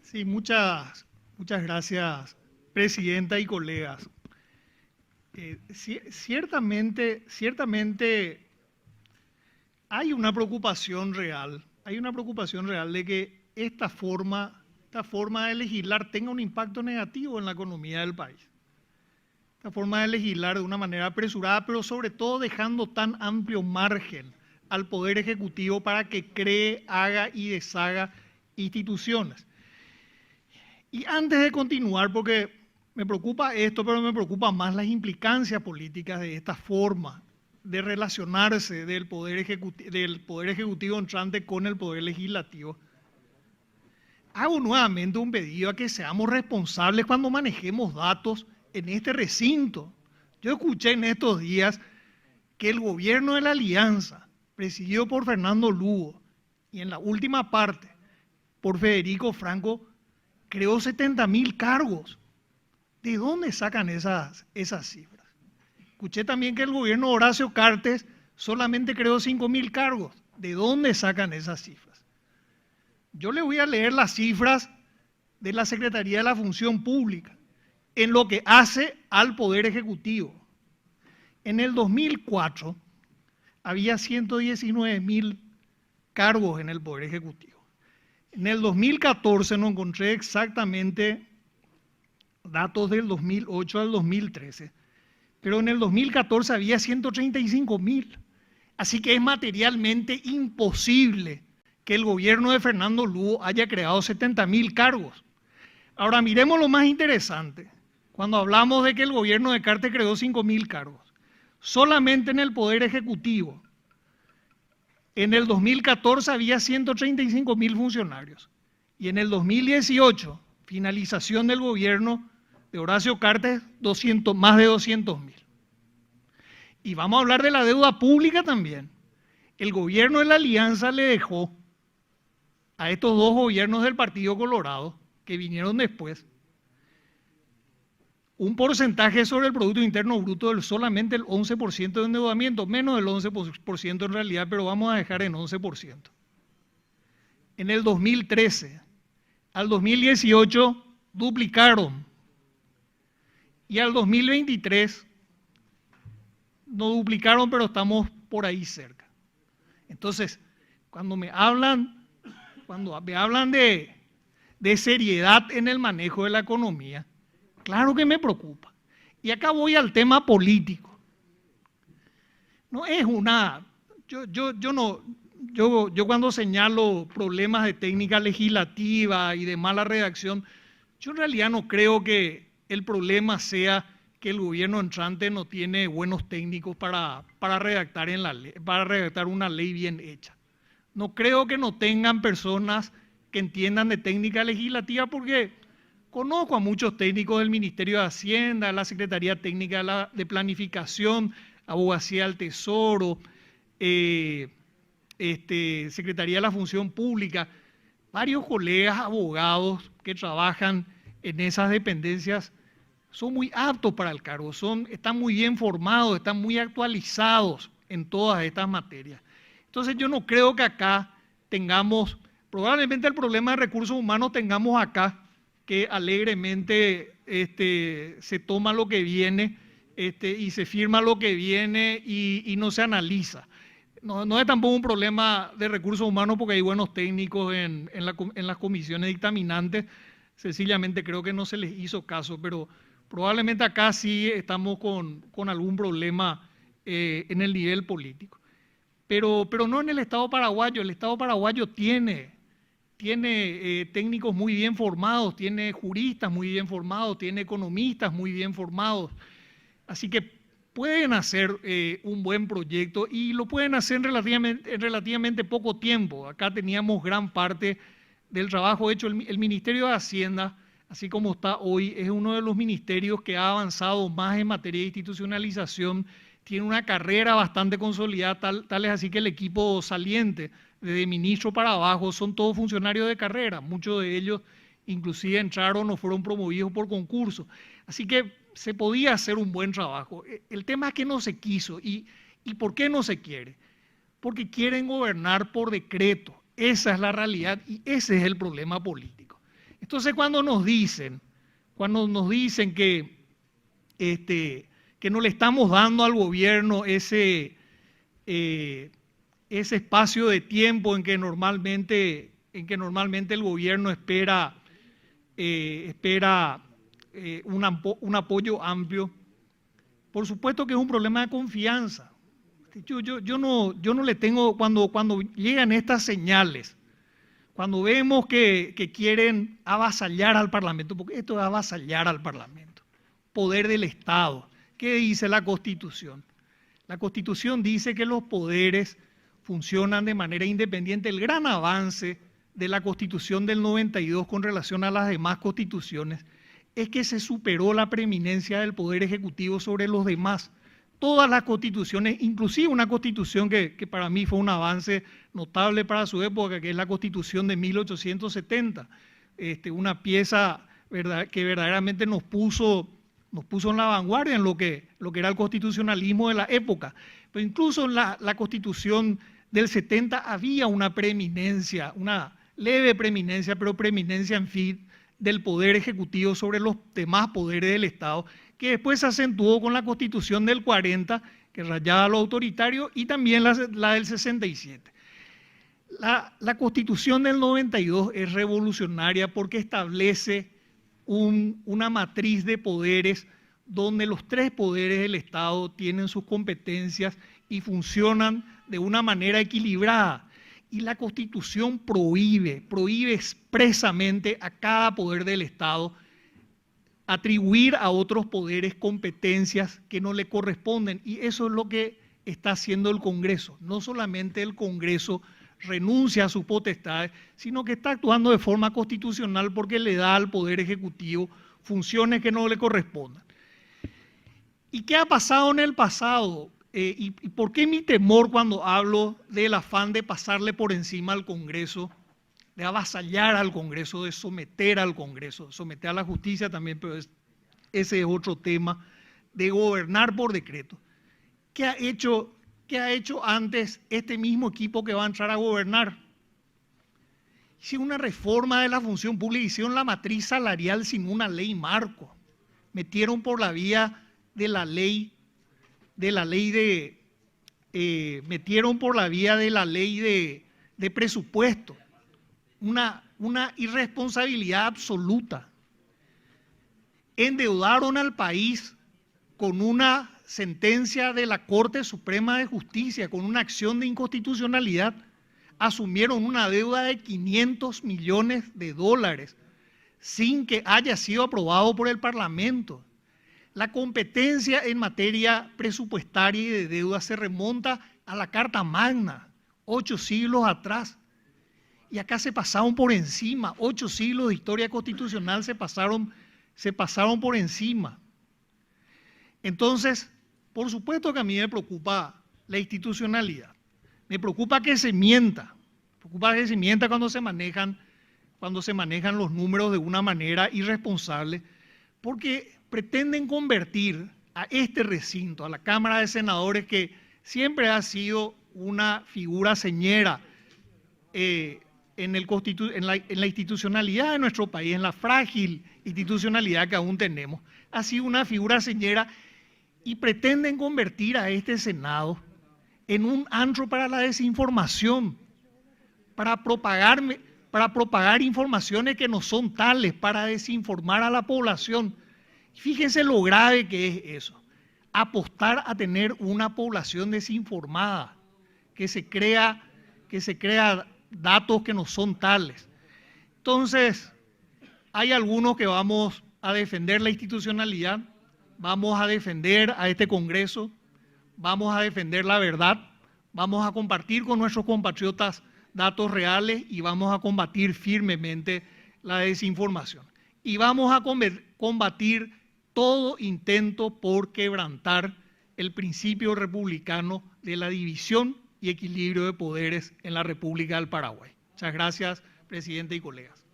Sí, muchas gracias, presidenta y colegas. Ciertamente hay una preocupación real de que esta forma de legislar tenga un impacto negativo en la economía del país. Esta forma de legislar de una manera apresurada, pero sobre todo dejando tan amplio margen al Poder Ejecutivo para que cree, haga y deshaga instituciones. Y antes de continuar, porque me preocupa esto, pero me preocupa más las implicancias políticas de esta forma de relacionarse del Poder Ejecutivo entrante con el Poder Legislativo. Hago nuevamente un pedido a que seamos responsables cuando manejemos datos en este recinto. Yo escuché en estos días que el gobierno de la Alianza, presidido por Fernando Lugo, y en la última parte por Federico Franco, creó 70.000 cargos. ¿De dónde sacan esas cifras? Escuché también que el gobierno de Horacio Cartes solamente creó 5.000 cargos. ¿De dónde sacan esas cifras? Yo le voy a leer las cifras de la Secretaría de la Función Pública en lo que hace al Poder Ejecutivo. En el 2004 había 119.000 cargos en el Poder Ejecutivo. En el 2014 no encontré exactamente datos del 2008 al 2013, pero en el 2014 había 135.000. Así que es materialmente imposible que el gobierno de Fernando Lugo haya creado 70.000 cargos. Ahora miremos lo más interesante. Cuando hablamos de que el gobierno de Cartes creó 5.000 cargos, solamente en el Poder Ejecutivo, en el 2014 había 135.000 funcionarios y en el 2018, finalización del gobierno de Horacio Cartes, más de 200.000. Y vamos a hablar de la deuda pública también. El gobierno de la Alianza le dejó a estos dos gobiernos del Partido Colorado, que vinieron después, un porcentaje sobre el Producto Interno Bruto del solamente el 11% de endeudamiento, menos del 11% en realidad, pero vamos a dejar en 11%. En el 2013 al 2018 duplicaron y al 2023 no duplicaron, pero estamos por ahí cerca. Entonces, cuando me hablan de seriedad en el manejo de la economía, claro que me preocupa. Y acá voy al tema político. No es una... Yo cuando señalo problemas de técnica legislativa y de mala redacción, yo en realidad no creo que el problema sea que el gobierno entrante no tiene buenos técnicos para redactar una ley bien hecha. No creo que no tengan personas que entiendan de técnica legislativa porque conozco a muchos técnicos del Ministerio de Hacienda, la Secretaría Técnica de Planificación, Abogacía del Tesoro, Secretaría de la Función Pública, varios colegas abogados que trabajan en esas dependencias son muy aptos para el cargo, están muy bien formados, están muy actualizados en todas estas materias. Entonces yo no creo que acá tengamos, probablemente el problema de recursos humanos tengamos acá que alegremente se toma lo que viene y se firma lo que viene y no se analiza. No es tampoco un problema de recursos humanos porque hay buenos técnicos en las comisiones dictaminantes, sencillamente creo que no se les hizo caso, pero probablemente acá sí estamos con algún problema en el nivel político. Pero no en el Estado paraguayo. El Estado paraguayo tiene técnicos muy bien formados, tiene juristas muy bien formados, tiene economistas muy bien formados. Así que pueden hacer un buen proyecto y lo pueden hacer en relativamente poco tiempo. Acá teníamos gran parte del trabajo hecho. El Ministerio de Hacienda, así como está hoy, es uno de los ministerios que ha avanzado más en materia de institucionalización, tiene una carrera bastante consolidada, tal es así que el equipo saliente, desde ministro para abajo, son todos funcionarios de carrera, muchos de ellos inclusive entraron o fueron promovidos por concurso. Así que se podía hacer un buen trabajo. El tema es que no se quiso. ¿Y por qué no se quiere? Porque quieren gobernar por decreto. Esa es la realidad y ese es el problema político. Entonces cuando nos dicen que no le estamos dando al gobierno ese espacio de tiempo en que normalmente el gobierno espera un apoyo amplio, por supuesto que es un problema de confianza. Yo no le tengo, cuando llegan estas señales, cuando vemos que quieren avasallar al Parlamento, porque esto es avasallar al Parlamento, poder del Estado. ¿Qué dice la Constitución? La Constitución dice que los poderes funcionan de manera independiente. El gran avance de la Constitución del 92 con relación a las demás constituciones es que se superó la preeminencia del Poder Ejecutivo sobre los demás. Todas las constituciones, inclusive una constitución que para mí fue un avance notable para su época, que es la Constitución de 1870, una pieza que verdaderamente nos puso en la vanguardia en lo que era el constitucionalismo de la época. Pero incluso en la Constitución del 70 había una preeminencia, una leve preeminencia, pero preeminencia en fin, del Poder Ejecutivo sobre los demás poderes del Estado, que después se acentuó con la Constitución del 40, que rayaba lo autoritario, y también la del 67. La Constitución del 92 es revolucionaria porque establece una matriz de poderes donde los tres poderes del Estado tienen sus competencias y funcionan de una manera equilibrada. Y la Constitución prohíbe expresamente a cada poder del Estado atribuir a otros poderes competencias que no le corresponden. Y eso es lo que está haciendo el Congreso. No solamente el Congreso renuncia a sus potestades, sino que está actuando de forma constitucional porque le da al Poder Ejecutivo funciones que no le correspondan. ¿Y qué ha pasado en el pasado? ¿Y por qué mi temor cuando hablo del afán de pasarle por encima al Congreso, de avasallar al Congreso, de someter al Congreso, someter a la justicia también, pero ese es otro tema, de gobernar por decreto? ¿Qué ha hecho antes este mismo equipo que va a entrar a gobernar? Hicieron una reforma de la función pública, hicieron la matriz salarial sin una ley marco, metieron por la vía de la ley de presupuesto, una irresponsabilidad absoluta. Endeudaron al país con una sentencia de la Corte Suprema de Justicia, con una acción de inconstitucionalidad, asumieron una deuda de $500 millones sin que haya sido aprobado por el Parlamento. La competencia en materia presupuestaria y de deuda se remonta a la Carta Magna, 8 siglos atrás. Y acá se pasaron por encima, 8 siglos de historia constitucional se pasaron por encima. Entonces, por supuesto que a mí me preocupa la institucionalidad. Me preocupa que se mienta. Cuando se manejan los números de una manera irresponsable, porque pretenden convertir a este recinto, a la Cámara de Senadores, que siempre ha sido una figura señera en la institucionalidad de nuestro país, en la frágil institucionalidad que aún tenemos, ha sido una figura señera, y pretenden convertir a este Senado en un antro para la desinformación, para propagar informaciones que no son tales, para desinformar a la población. Fíjense lo grave que es eso, apostar a tener una población desinformada, que se crea datos que no son tales. Entonces, hay algunos que vamos a defender la institucionalidad, vamos a defender a este Congreso, vamos a defender la verdad, vamos a compartir con nuestros compatriotas datos reales y vamos a combatir firmemente la desinformación. Y vamos a combatir todo intento por quebrantar el principio republicano de la división y equilibrio de poderes en la República del Paraguay. Muchas gracias, presidente y colegas.